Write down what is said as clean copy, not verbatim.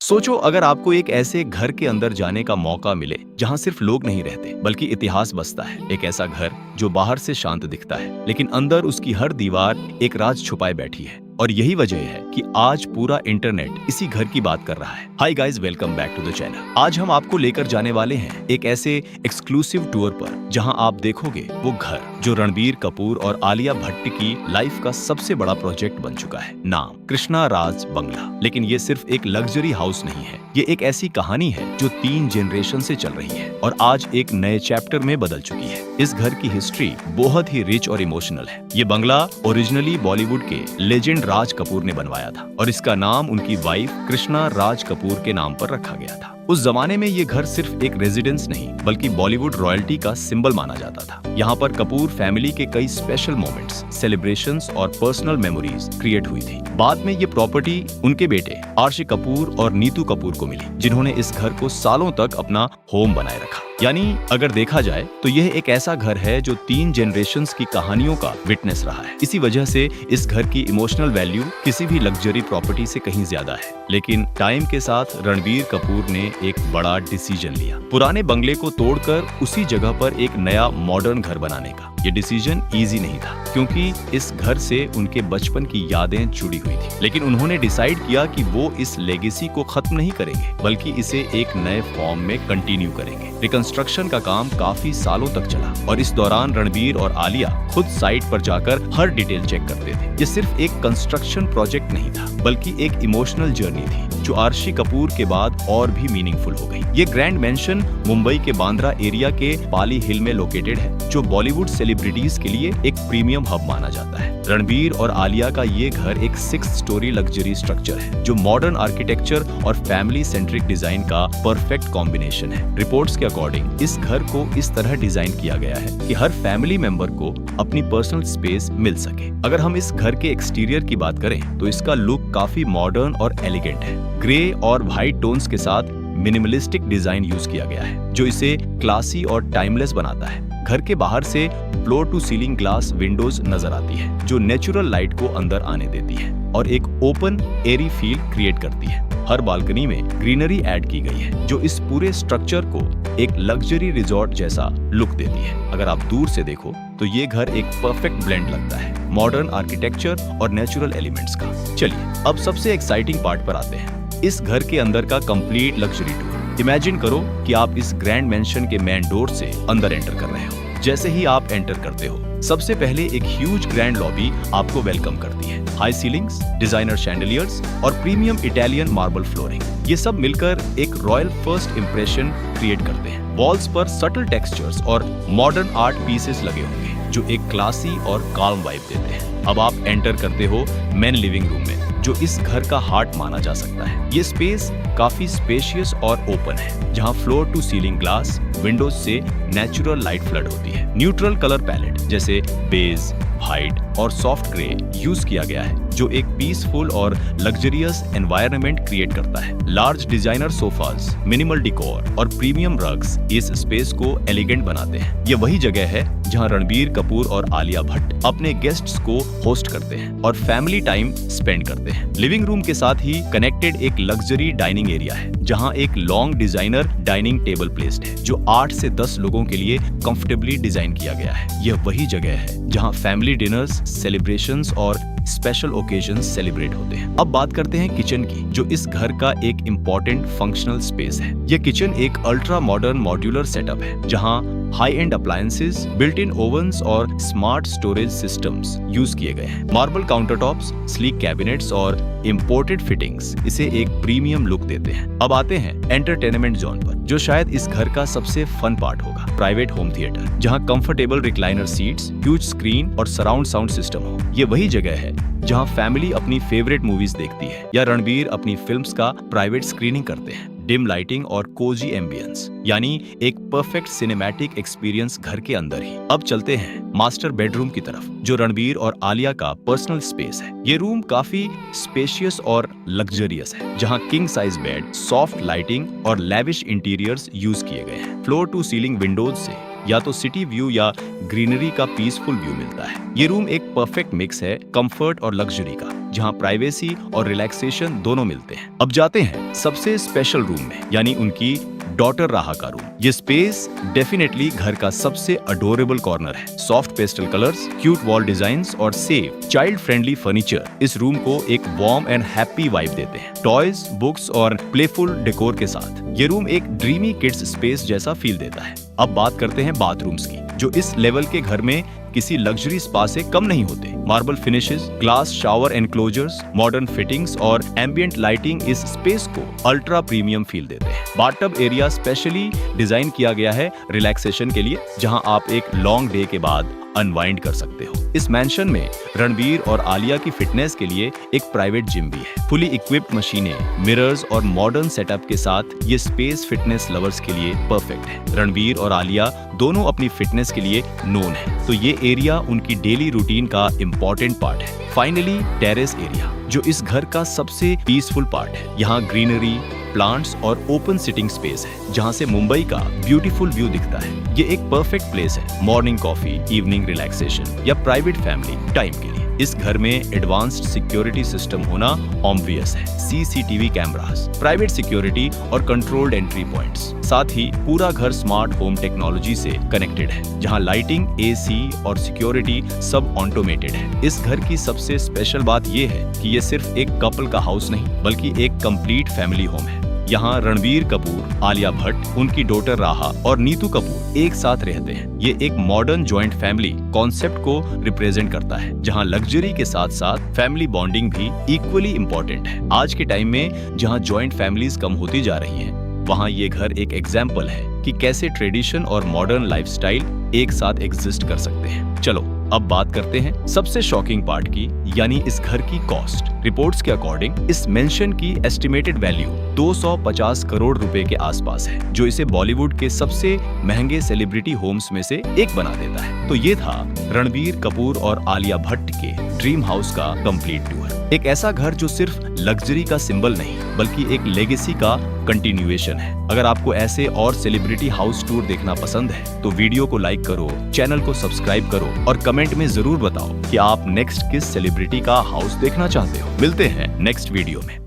सोचो अगर आपको एक ऐसे घर के अंदर जाने का मौका मिले जहां सिर्फ लोग नहीं रहते बल्कि इतिहास बसता है। एक ऐसा घर जो बाहर से शांत दिखता है लेकिन अंदर उसकी हर दीवार एक राज छुपाए बैठी है। और यही वजह है कि आज पूरा इंटरनेट इसी घर की बात कर रहा है। Hi guys, welcome back to the channel. आज हम आपको लेकर जाने वाले हैं एक ऐसे एक्सक्लूसिव टूर पर जहां आप देखोगे वो घर जो रणबीर कपूर और आलिया भट्ट की लाइफ का सबसे बड़ा प्रोजेक्ट बन चुका है। नाम कृष्णा राज बंगला। लेकिन ये सिर्फ एक लग्जरी हाउस नहीं है, ये एक ऐसी कहानी है जो 3 जनरेशन से चल रही है और आज एक नए चैप्टर में बदल चुकी है। इस घर की हिस्ट्री बहुत ही रिच और इमोशनल है। ये बंगला ओरिजिनली बॉलीवुड के लेजेंड राज कपूर ने बनवाया था और इसका नाम उनकी वाइफ कृष्णा राज कपूर के नाम पर रखा गया था। उस जमाने में ये घर सिर्फ एक रेजिडेंस नहीं बल्कि बॉलीवुड रॉयल्टी का सिंबल माना जाता था। यहाँ पर कपूर फैमिली के कई स्पेशल मोमेंट्स, सेलिब्रेशंस और पर्सनल मेमोरीज क्रिएट हुई थी। बाद में ये प्रॉपर्टी उनके बेटे आर्शी कपूर और नीतू कपूर को मिली, जिन्होंने इस घर को सालों तक अपना होम बनाए रखा। यानी अगर देखा जाए तो यह एक ऐसा घर है जो 3 जनरेशंस की कहानियों का विटनेस रहा है। इसी वजह से इस घर की इमोशनल वैल्यू किसी भी लग्जरी प्रॉपर्टी से कहीं ज्यादा है। लेकिन टाइम के साथ रणबीर कपूर ने एक बड़ा डिसीजन लिया, पुराने बंगले को तोड़कर उसी जगह पर एक नया मॉडर्न घर बनाने का। ये डिसीजन इजी नहीं था क्योंकि इस घर से उनके बचपन की यादें जुड़ी हुई थी। लेकिन उन्होंने डिसाइड किया कि वो इस लेगेसी को खत्म नहीं करेंगे बल्कि इसे एक नए फॉर्म में कंटिन्यू करेंगे। रिकंस्ट्रक्शन का काम काफी सालों तक चला और इस दौरान रणबीर और आलिया खुद साइट पर जाकर हर डिटेल चेक करते थे। ये सिर्फ एक कंस्ट्रक्शन प्रोजेक्ट नहीं था बल्कि एक इमोशनल जर्नी थी जो आर्शी कपूर के बाद और भी मीनिंगफुल हो गई। ये ग्रैंड मेंशन मुंबई के बांद्रा एरिया के पाली हिल में लोकेटेड है, जो बॉलीवुड सेलिब्रिटीज के लिए एक प्रीमियम हब माना जाता है। रणबीर और आलिया का ये घर एक 6 स्टोरी लग्जरी स्ट्रक्चर है जो मॉडर्न आर्किटेक्चर और फैमिली सेंट्रिक डिजाइन का परफेक्ट कॉम्बिनेशन है। रिपोर्ट्स के अकॉर्डिंग इस घर को इस तरह डिजाइन किया गया है कि हर फैमिली मेंबर को अपनी पर्सनल स्पेस मिल सके। अगर हम इस घर के एक्सटीरियर की बात करें तो इसका लुक काफी मॉडर्न और एलिगेंट है। ग्रे और व्हाइट टोन्स के साथ मिनिमलिस्टिक डिजाइन यूज किया गया है जो इसे क्लासी और टाइमलेस बनाता है। घर के बाहर से floor to ceiling glass windows नजर आती है जो नेचुरल लाइट को अंदर आने देती है और एक ओपन एरी फील क्रिएट करती है। हर बालकनी में ग्रीनरी ऐड की गई है जो इस पूरे स्ट्रक्चर को एक लग्जरी रिजॉर्ट जैसा लुक देती है। अगर आप दूर से देखो तो ये घर एक परफेक्ट ब्लेंड लगता है मॉडर्न आर्किटेक्चर और नेचुरल एलिमेंट्स का। चलिए अब सबसे एक्साइटिंग पार्ट पर आते हैं, इस घर के अंदर का कंप्लीट लग्जरी टूर। इमेजिन करो कि आप इस ग्रैंड मेंशन के मेन डोर से अंदर एंटर कर रहे हो। जैसे ही आप एंटर करते हो सबसे पहले एक ह्यूज ग्रैंड लॉबी आपको वेलकम करती है। हाई सीलिंग्स, डिजाइनर शैंडलियर्स और प्रीमियम इटालियन मार्बल फ्लोरिंग, ये सब मिलकर एक रॉयल फर्स्ट इंप्रेशन क्रिएट करते हैं। वॉल्स पर सटल टेक्सचर्स और मॉडर्न आर्ट पीसेस लगे होंगे जो एक क्लासी और काल्म वाइब देते हैं। अब आप एंटर करते हो मेन लिविंग रूम में जो इस घर का हार्ट माना जा सकता है। ये स्पेस काफी स्पेशियस और ओपन है जहां floor to ceiling glass windows से नेचुरल लाइट फ्लड होती है। न्यूट्रल कलर पैलेट जैसे बेज, व्हाइट और सॉफ्ट ग्रे यूज किया गया है जो एक पीसफुल और लग्जरियस एनवायरनमेंट क्रिएट करता है। लार्ज डिजाइनर सोफाज, मिनिमल डिकोर और प्रीमियम रग्स इस स्पेस को एलिगेंट बनाते हैं। ये वही जगह है जहां रणबीर कपूर और आलिया भट्ट अपने गेस्ट्स को होस्ट करते हैं और फैमिली टाइम स्पेंड करते हैं। लिविंग रूम के साथ ही कनेक्टेड एक लग्जरी डाइनिंग एरिया है जहां एक long designer dining table placed है जो 8 से 10 लोगों के लिए कंफर्टेबली डिजाइन किया गया है। यह वही जगह है जहां फैमिली डिनर्स, सेलिब्रेशंस और स्पेशल ओकेजन्स सेलिब्रेट होते हैं। अब बात करते हैं किचन की, जो इस घर का एक इम्पोर्टेंट फंक्शनल स्पेस है। यह किचन एक अल्ट्रा मॉडर्न मॉड्यूलर सेटअप है जहां high end appliances, built in ovens और स्मार्ट स्टोरेज सिस्टम्स यूज किए गए हैं। मार्बल काउंटरटॉप्स, स्लीक कैबिनेट्स और इम्पोर्टेड फिटिंग्स इसे एक प्रीमियम लुक देते हैं। अब आते हैं एंटरटेनमेंट जोन पर, जो शायद इस घर का सबसे फन पार्ट होगा। प्राइवेट होम थिएटर जहां comfortable recliner seats, huge screen और सराउंड साउंड सिस्टम हो। ये वही जगह है जहां फैमिली अपनी फेवरेट मूवीज देखती है या रणबीर अपनी फिल्म्स का प्राइवेट स्क्रीनिंग करते हैं। डिम लाइटिंग और कोजी एम्बियंस, यानी एक परफेक्ट सिनेमैटिक एक्सपीरियंस घर के अंदर ही। अब चलते हैं मास्टर बेडरूम की तरफ, जो रणबीर और आलिया का पर्सनल स्पेस है। ये रूम काफी स्पेशियस और लग्जरियस है जहां king size bed, soft lighting और लैविश इंटीरियर्स यूज किए गए हैं। फ्लोर टू सीलिंग विंडोज से या तो सिटी व्यू या ग्रीनरी का पीसफुल व्यू मिलता है। ये रूम एक परफेक्ट मिक्स है कंफर्ट और लग्जरी का, जहां प्राइवेसी और रिलैक्सेशन दोनों मिलते हैं। अब जाते हैं सबसे स्पेशल रूम में, यानी उनकी डॉटर राहा का रूम। ये स्पेस डेफिनेटली घर का सबसे अडोरेबल कॉर्नर है। Soft pastel colours, cute wall designs और सेफ चाइल्ड फ्रेंडली फर्नीचर इस रूम को एक वार्म एंड हैप्पी वाइब देते हैं। टॉयज, बुक्स और प्लेफुल डेकोर के साथ ये रूम एक ड्रीमी किड्स स्पेस जैसा फील देता है। अब बात करते हैं बाथरूम्स की, जो इस लेवल के घर में किसी लग्जरी स्पा से कम नहीं होते। Marble finishes, glass shower enclosures, modern fittings और एम्बिएंट लाइटिंग इस स्पेस को अल्ट्रा प्रीमियम फील देते हैं। बाथटब एरिया स्पेशली डिजाइन किया गया है रिलैक्सेशन के लिए, जहां आप एक लॉन्ग डे के बाद अनवाइंड कर सकते हो। इस मैंशन में रणबीर और आलिया की फिटनेस के लिए एक प्राइवेट जिम भी है। फुली इक्विप्ड मशीनें, मिरर्स और मॉडर्न सेटअप के साथ ये स्पेस फिटनेस लवर्स के लिए परफेक्ट है। रणबीर और आलिया दोनों अपनी फिटनेस के लिए नोन है, तो ये एरिया उनकी डेली रूटीन का इम्पोर्टेंट पार्ट है। फाइनली टेरेस एरिया, जो इस घर का सबसे पीसफुल पार्ट है। यहाँ ग्रीनरी, प्लांट्स और ओपन सिटिंग स्पेस है, जहां से मुंबई का ब्यूटीफुल व्यू दिखता है। ये एक परफेक्ट प्लेस है मॉर्निंग कॉफी, इवनिंग रिलैक्सेशन या प्राइवेट फैमिली टाइम के लिए। इस घर में एडवांस्ड सिक्योरिटी सिस्टम होना ऑब्वियस है। सीसीटीवी कैमरास, प्राइवेट सिक्योरिटी और कंट्रोल्ड एंट्री पॉइंट्स, साथ ही पूरा घर स्मार्ट होम टेक्नोलॉजी से कनेक्टेड है, जहां लाइटिंग, एसी और सिक्योरिटी सब ऑटोमेटेड है। इस घर की सबसे स्पेशल बात ये है कि ये सिर्फ एक कपल का हाउस नहीं, बल्कि एक कंप्लीट फैमिली होम है। यहाँ रणबीर कपूर, आलिया भट्ट, उनकी डॉटर राहा और नीतू कपूर एक साथ रहते हैं। ये एक मॉडर्न जॉइंट फैमिली कॉन्सेप्ट को रिप्रेजेंट करता है, जहाँ लग्जरी के साथ साथ फैमिली बॉन्डिंग भी इक्वली इम्पोर्टेंट है। आज के टाइम में जहाँ जॉइंट फैमिलीज कम होती जा रही हैं, वहाँ ये घर एक एग्जाम्पल है कि कैसे ट्रेडिशन और मॉडर्न लाइफस्टाइल एक साथ एग्जिस्ट कर सकते हैं। चलो अब बात करते हैं सबसे शॉकिंग पार्ट की, यानी इस घर की कॉस्ट। रिपोर्ट्स के अकॉर्डिंग इस मेंशन की एस्टिमेटेड वैल्यू 250 करोड़ रुपए के आसपास है, जो इसे बॉलीवुड के सबसे महंगे सेलिब्रिटी होम्स में से एक बना देता है। तो ये था रणबीर कपूर और आलिया भट्ट के ड्रीम हाउस का कंप्लीट टूर। एक ऐसा घर जो सिर्फ लग्जरी का सिंबल नहीं, बल्कि एक लेगेसी का कंटिन्यूएशन है। अगर आपको ऐसे और सेलिब्रिटी हाउस टूर देखना पसंद है तो वीडियो को लाइक करो, चैनल को सब्सक्राइब करो और कमेंट में जरूर बताओ कि आप नेक्स्ट किस सेलिब्रिटी का हाउस देखना चाहते हो। मिलते हैं नेक्स्ट वीडियो में।